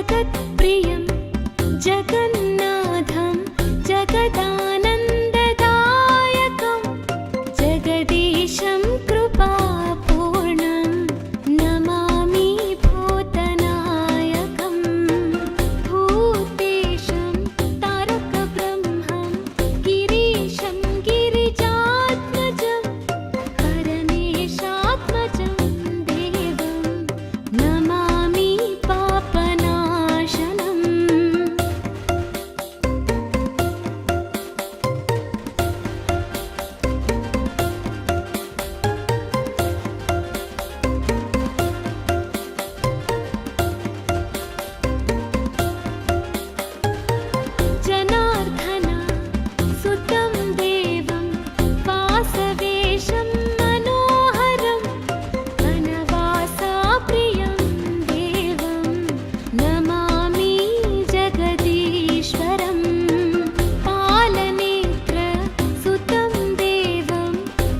जगत्प्रियं जगन्नाथं जगदानन्ददायकं जगदीशं कृपापूर्णं नमामि भूतनायकं भूतेशं तारकब्रह्मं गिरीशं गिरिजात्मजं परमेशात्मजं देवं नमामि पापनाशनम्। जनार्दन सुतं देवं वासवेशं मनोहरं वनवासप्रियं देवं नमामि जगदीश्वरम्। पालनेत्र सुतं देवं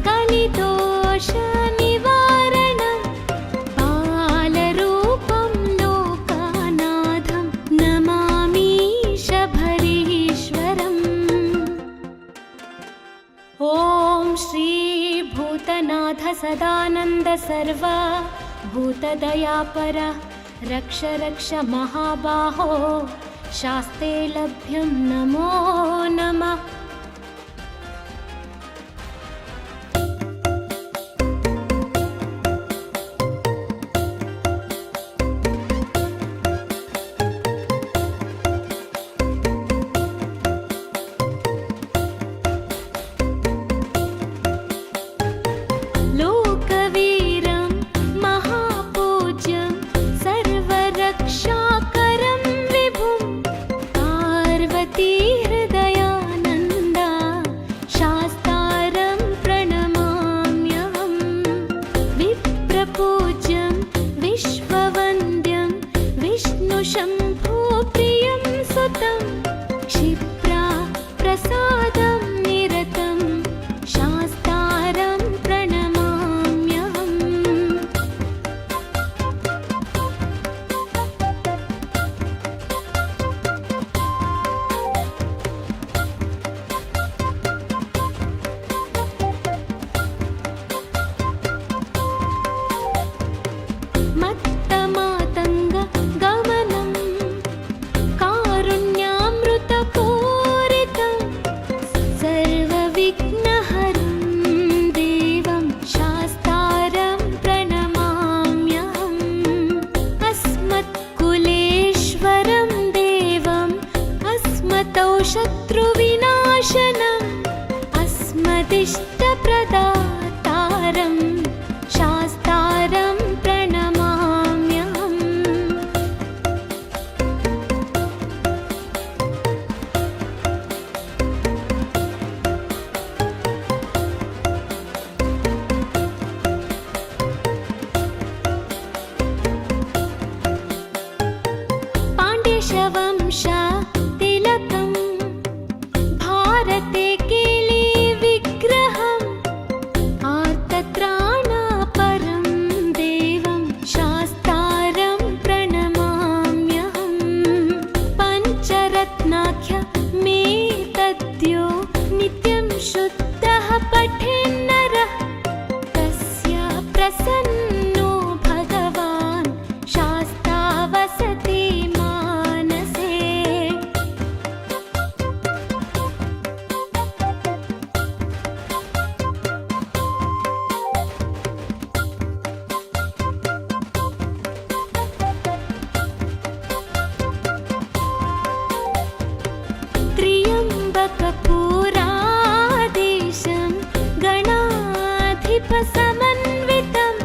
कलिदोषनिवारणं बालरूपं लोकनाथं नमामि शबरीश्वरम्। ॐ श्री भूतनाथ सदानन्द सर्व भूतदयापर रक्ष रक्ष महाबाहो शास्ते लभ्यं नमो नमः। लोकवीरं महापूज्यं सर्वरक्षाकरं विभुं पार्वतीहृदयानन्दा शास्तारं प्रणमाम्यहं। विप्रपूज्यं विश्ववन्द्यं विष्णुशम्भुप्रियं सुतं क्षिप्रा प्रसादं निरतं शास्तारं प्रणमाम्यहम्। मत्तमातङ्ग गमनं कारुण्यामृतपूरितं सर्वविघ्नहरं देवं शास्तारं प्रणमाम्यहम्। अस्मत्कुलेश्वरं देवम् अस्मतौ शत्रुविनाशनम् अस्मदिष्टप्रदातारं शास्तारं प्रणमाम्यहम्। पाण्ड्यवंश तिलकं भारते केली विग्रहम् आर्तत्राणापरं देवं शास्तारं प्रणमाम्यहम्। पञ्चरत्नाख्य मे तद्यो नित्यं शुद्धः पठेन्नरः तस्य प्रसन्नो भगवान् शास्ता वसति मानसे। त्र्यम्बकपुराधीशं गणाधिपसमन्वितं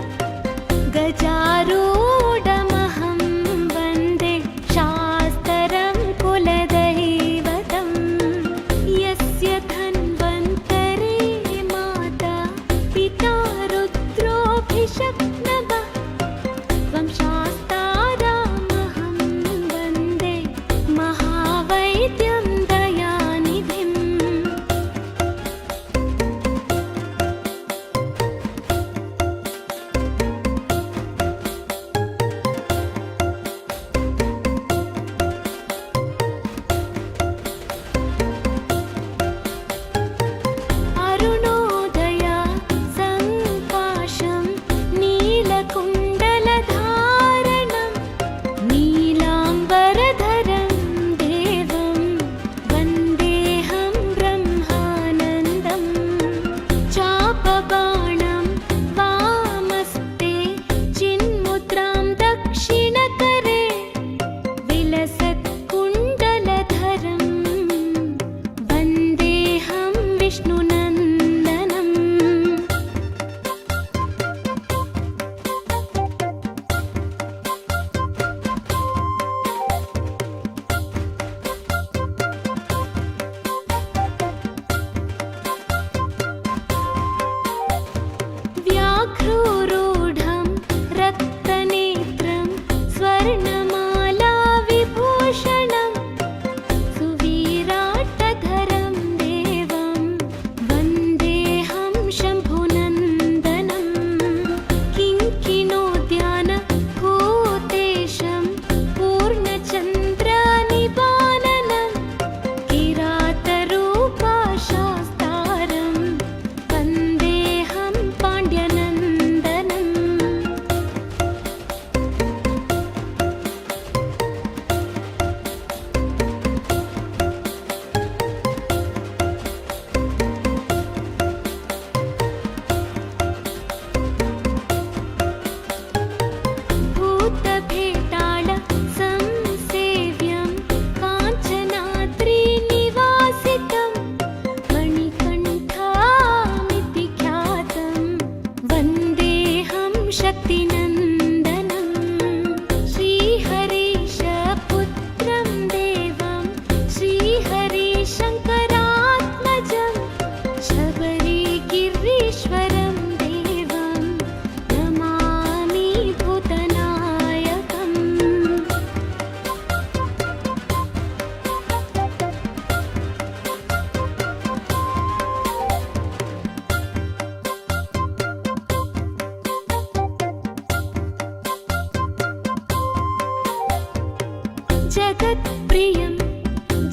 जगत्प्रियं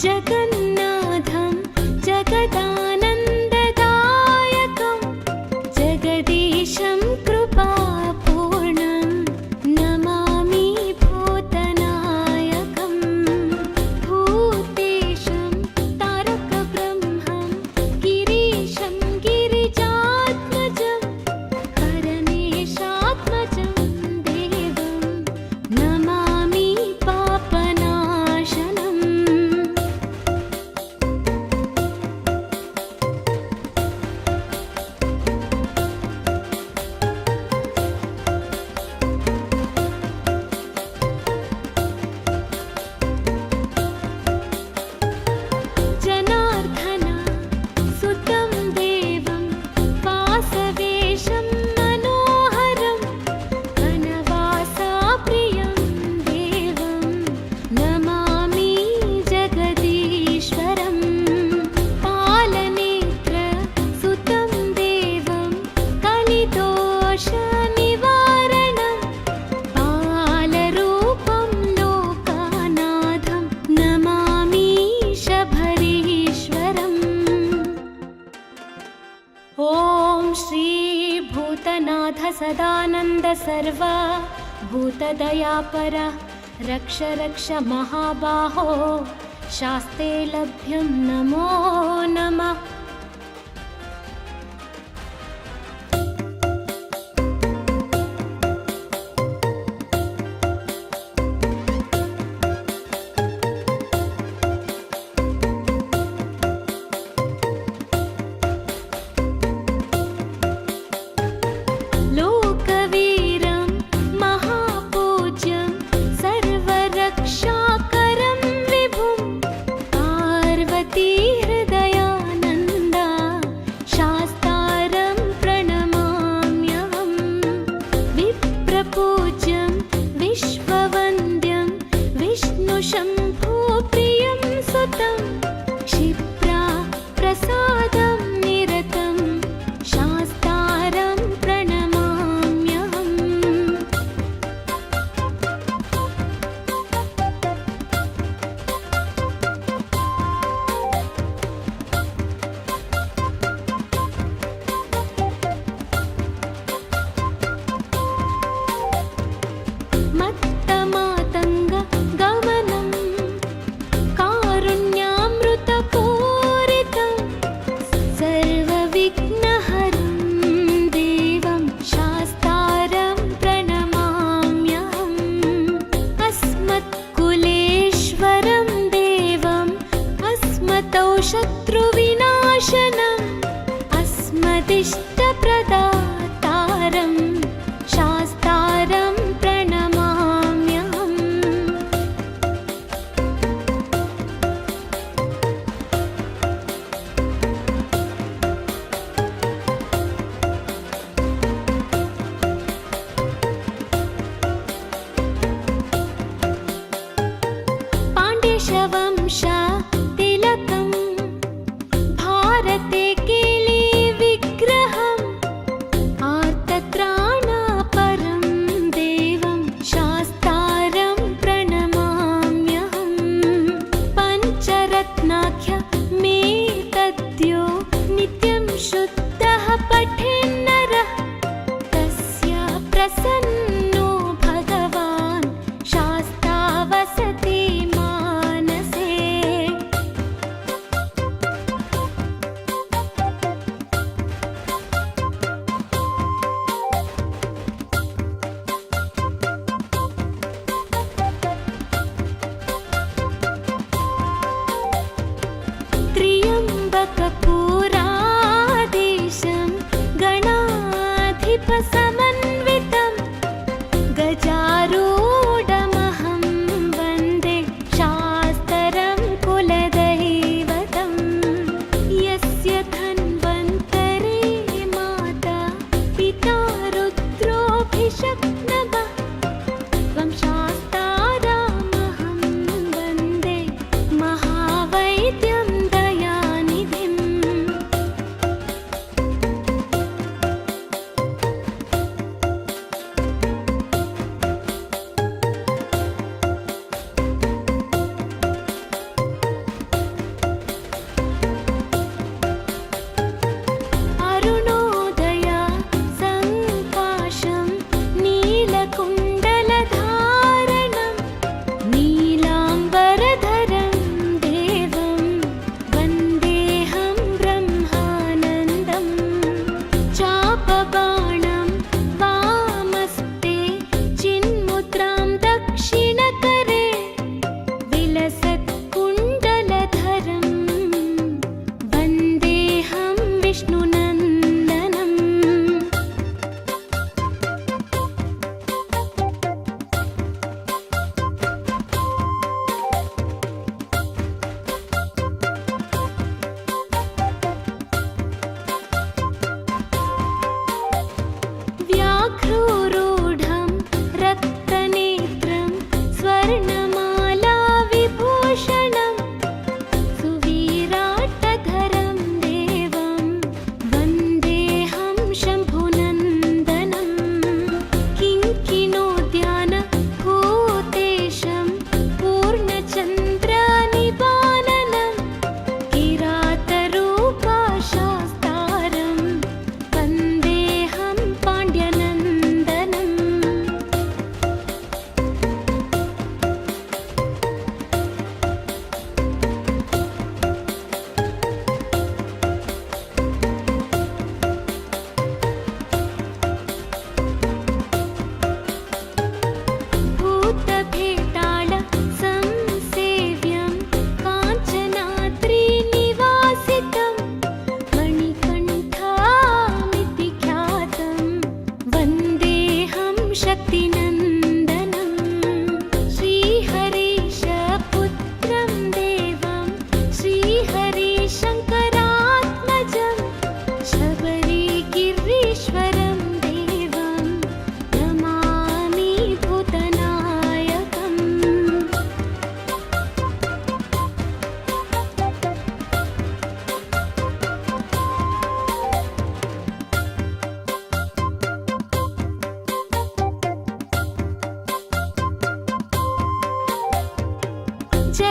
जगन्नाथं जगदानन्ददायकं जगदीशं कृपापूर्णं नमामि भूतनायकं भूतेशं तारकब्रह्मं गिरीशं गिरिजात्मजं परमेशात्मजं देवं नमामि पापनाशनम् जनार्दन सुतं देवं वासवेशं मनोहरं वनवासाप्रियं देवं नमामि जगदीश्वरं पालनेत्र सुतं देवं कलिदोषनिवारणं बालरूपं लोकानाथं नमामि शबरीश्वरम् ॐ श्री भूतनाथ सदानन्द सर्वा भूतदयापर रक्ष रक्ष महाबाहो शास्ते लभ्यं नमो नमः लोकवीरं महापूज्यं सर्वरक्षाकरं विभुं पार्वती हृदयानन्दं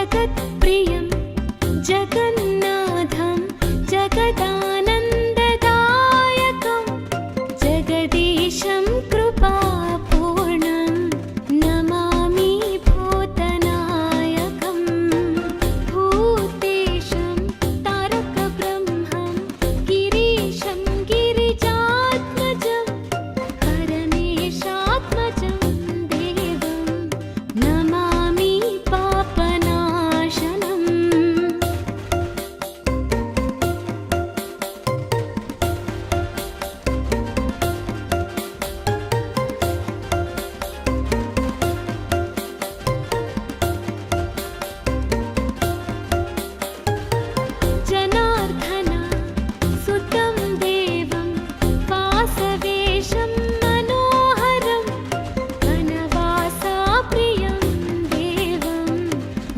जगत्प्रियं जगन्नाथं जगदानन्ददायकं जगदीशं कृपापूर्णं नमामि भूतनायकं भूतेशं तारकब्रह्मं गिरीशं गिरिजात्मजं परमेशात्मजं देवं नमामि पापनाशनम् जनार्दन सुतं देवं वासवेशं मनोहरं वनवासाप्रियं देवं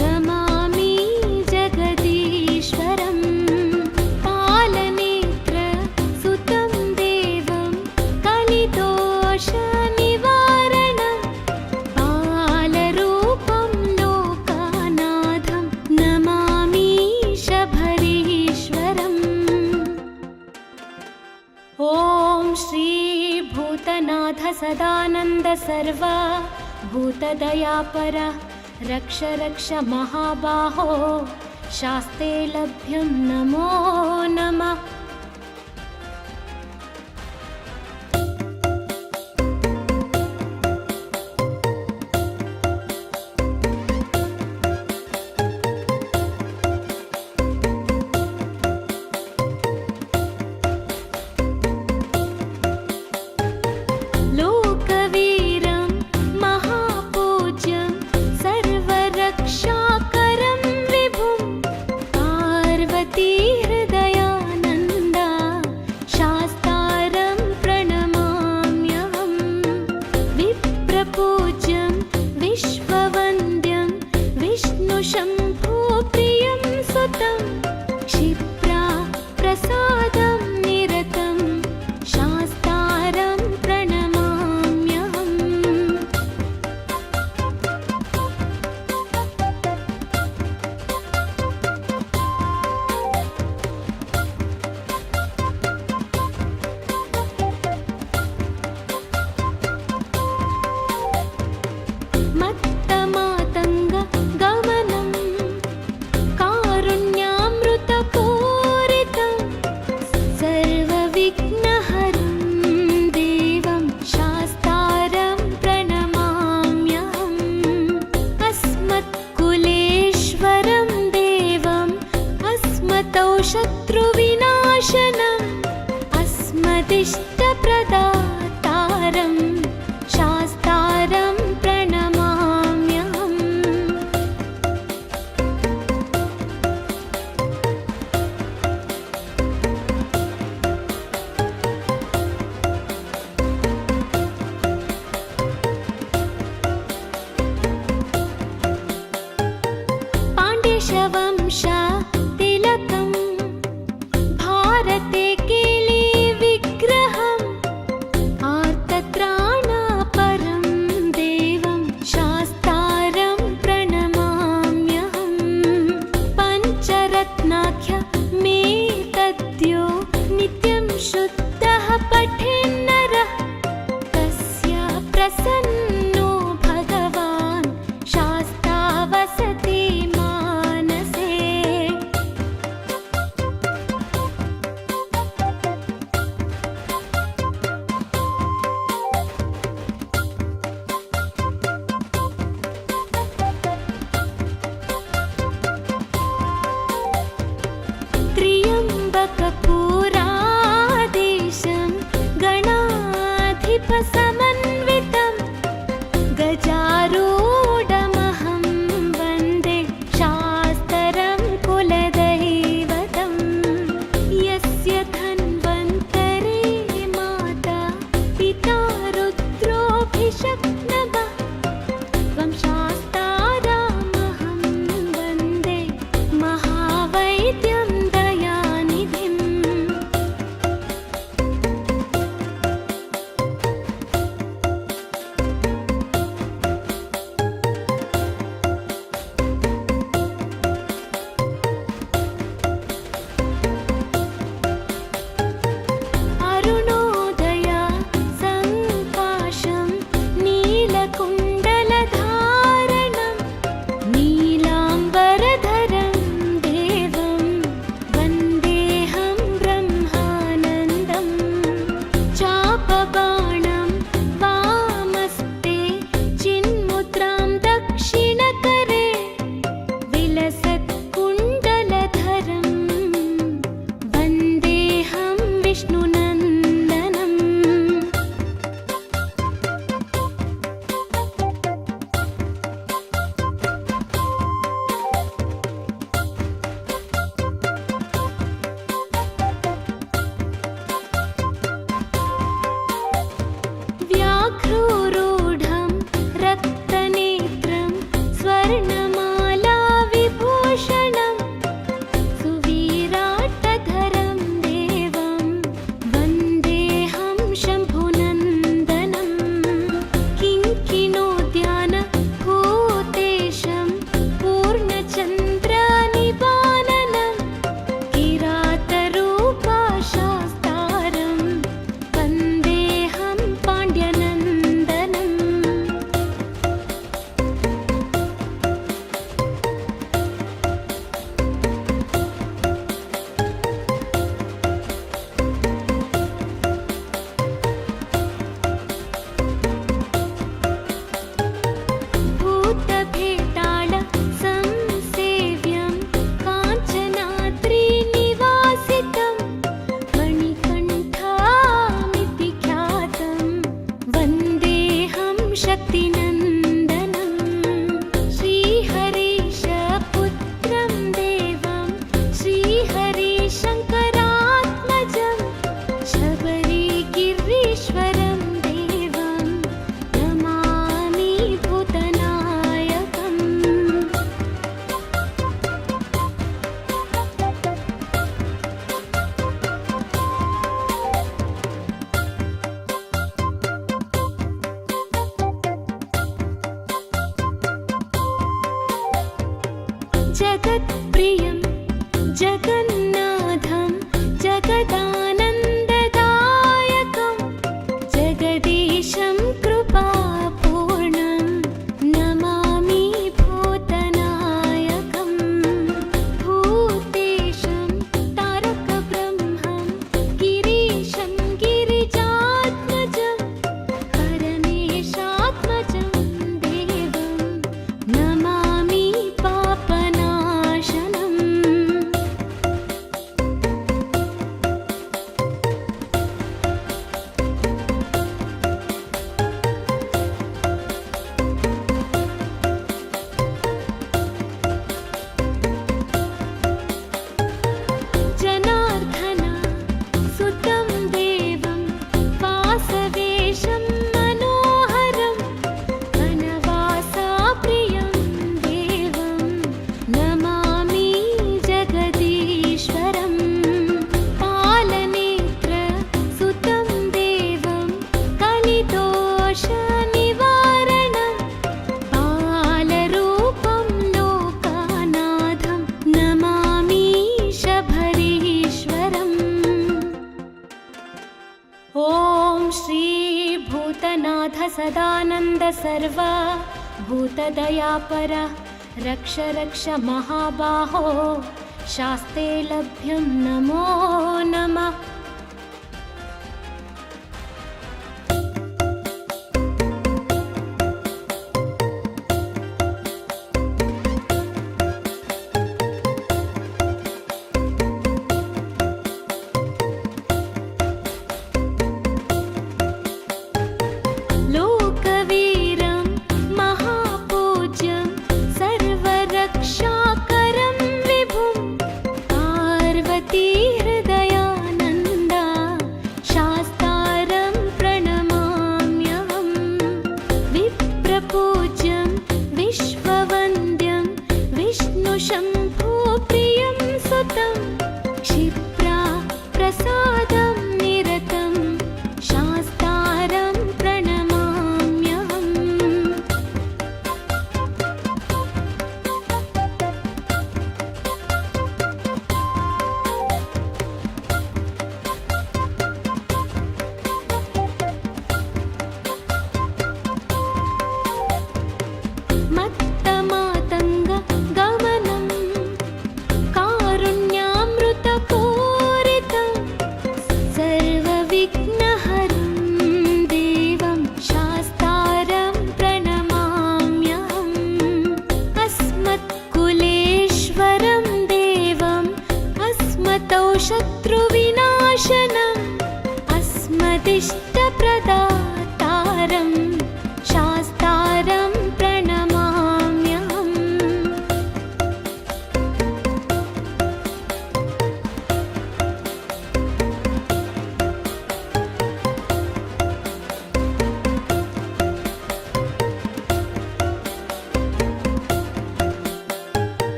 नमामि जगदीश्वरं पालनेत्र सुतं देवं कलिदोषनिवारणं बालरूपं लोकानाथं नमामि शबरीश्वरम् ॐ श्री भूतनाथ सदानन्द सर्व भूतदयापर रक्ष रक्ष महाबाहो शास्ते लभ्यं नमो नमः लोकवीरं महापूज्यं सर्वरक्षाकरं विभुं पार्वतीहृदयानन्दा शास्तारं प्रणमाम्यहं विप्रपूज्यं विश्ववन्द्यं विष्णुशम्भुप्रियं सुतं क्षिप्रा प्रसादं निरतं शास्तारं प्रणमाम्यहम् मत्तमातङ्ग गमनं कारुण्यामृतपूरितं सर्वविघ्नहरं देवं शास्तारं प्रणमाम्यहम् अस्मत्कुलेश्वरं देवम् अस्मतौ शत्रुविनाशनम् अस्मदिष्टप्रदातारं शास्तारं प्रणमाम्यहम् पाण्ड्यवंश तिलकं भारते केली विग्रहम् आर्तत्राणापरं देवं शास्तारं प्रणमाम्यहम् पञ्चरत्नाख्य मे तद्यो नित्यं शुद्धः पठेन्नरः तस्य प्रसन्नो भगवान् शास्ता वसति मानसे त्र्यम्बकपुराधीशं गणाधिपसमन्वितं गजारूढमहं वन्दे शास्त्रं कुलदैवतं यस्य धन्वन्तरे माता पिता रुद्रोऽभिषक्नवः त्वं शास्तारामहं वन्दे महावैद्यं दयानिधिम् जगत्प्रियं जगन्नाथं जगदानन्ददायकं जगदीशं कृपापूर्णं नमामि भूतनायकं भूतेशं तारकब्रह्मं गिरीशं गिरिजात्मजं परमेशात्मजं देवं नमामि पापनाशनम् जनार्दन सुतं देवं वासवेशं मनोहरं वनवासाप्रियं देवं नमामि जगदीश्वरं पालनेत्र सुतं देवं कलिदोषनिवारणं बालरूपं लोकानाथं नमामि शबरीश्वरम् ॐ श्री भूतनाथ सदानन्द सर्व भूतदयापर रक्ष रक्ष महाबाहो शास्ते लभ्यं नमो नमः लोकवीरं महापूज्यं सर्वरक्षाकरं विभुं पार्वतीहृदयानन्दा शास्तारं प्रणमाम्यहं विप्रपूज्यं विश्ववन्द्यं विष्णुशम्भुप्रियं सुतं क्षिप्रा प्रसादं निरतं शास्तारं प्रणमाम्यहम् मत्तमातङ्ग गमनं कारुण्यामृतपूरितं सर्वविघ्नहरं देवं शास्तारं प्रणमाम्यहम् अस्मत्कुलेश्वरं देवम् अस्मतौ शत्रुविनाशनम् अस्मदिष्टप्रदातारं शास्तारं प्रणमाम्यहम्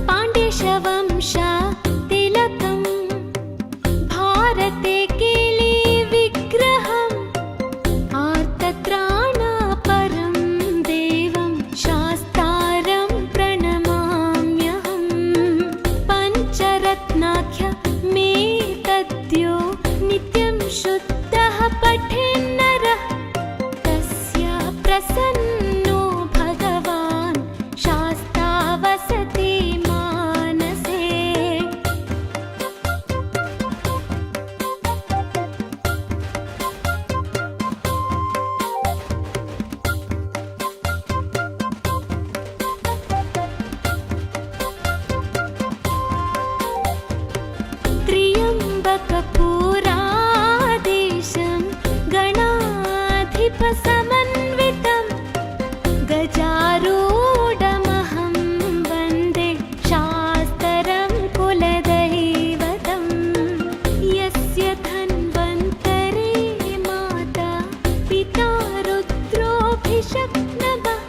पाण्ड्यवंश तिलकं भारते केली विग्रहम् आर्तत्राणापरं देवं शास्तारं प्रणमाम्यहम् पञ्चरत्नाख्य मे तद्यो नित्यं शुद्धः पठेन्नरः तस्य प्रसन्नो भगवान् शास्ता वसति मानसे त्र्यम्बकपुराधीशं गणाधिपसमन्वितं गजारूढमहं वन्दे शास्त्रं कुलदैवतं यस्य धन्वन्तरे माता पिता रुद्रोऽभिषक्नवः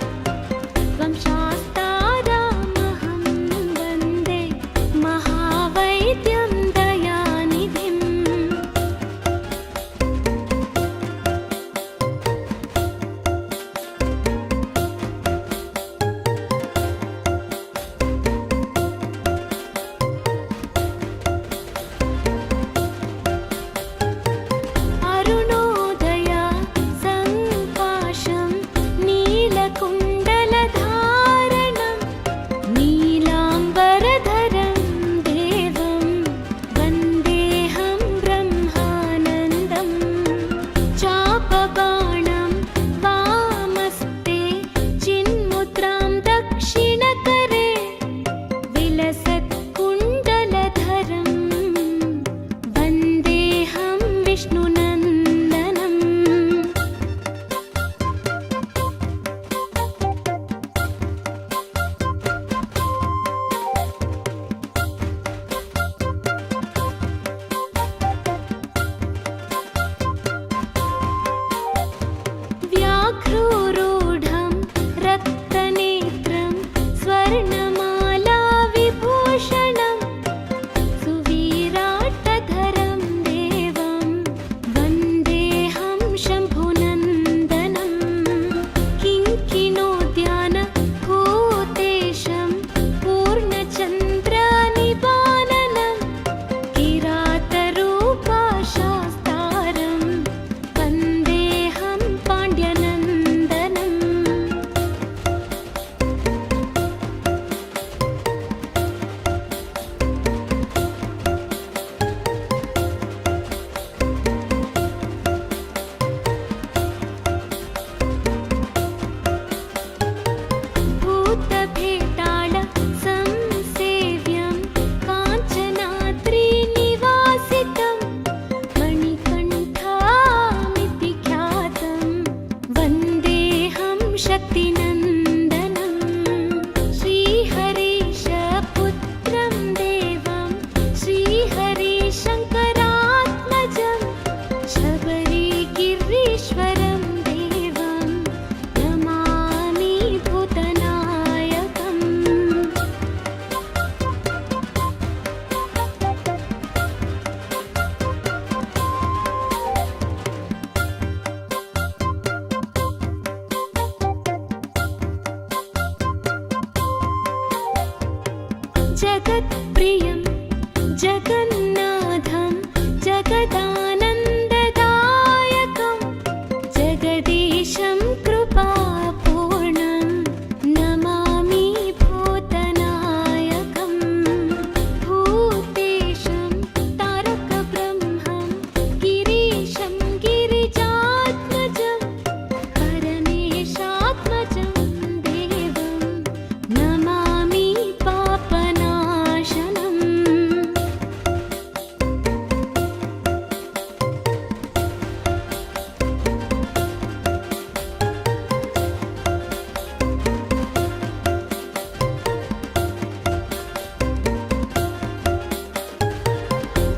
त्वं शास्तारामहं वन्दे महावैद्यं दयानिधिम् जगत्प्रियं जगन्नाथं जगदानन्ददायकं जगदीशं कृपापूर्णं नमामि भूतनायकं भूतेशं तारकब्रह्मं गिरीशं गिरिजात्मजं परमेशात्मजं देवं नमामि पापनाशनम्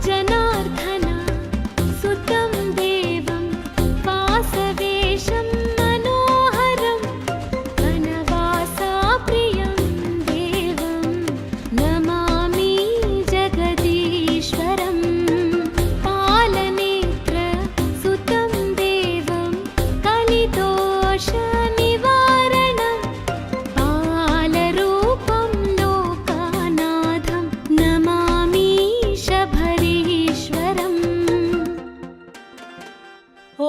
जनार्दन सुतं देवं वासवेशं मनोहरं वनवासाप्रियं देवं नमामि जगदीश्वरं पालनेत्र सुतं देवं कलिदोषनिवारणं बालरूपं लोकानाथं नमामि शबरीश्वरम् ॐ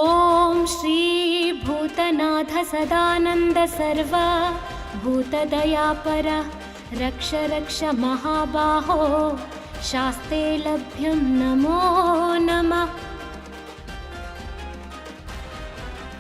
श्री भूतनाथ सदानन्द सर्वा भूतदयापर रक्ष रक्ष महाबाहो शास्ते लभ्यं नमो नमः।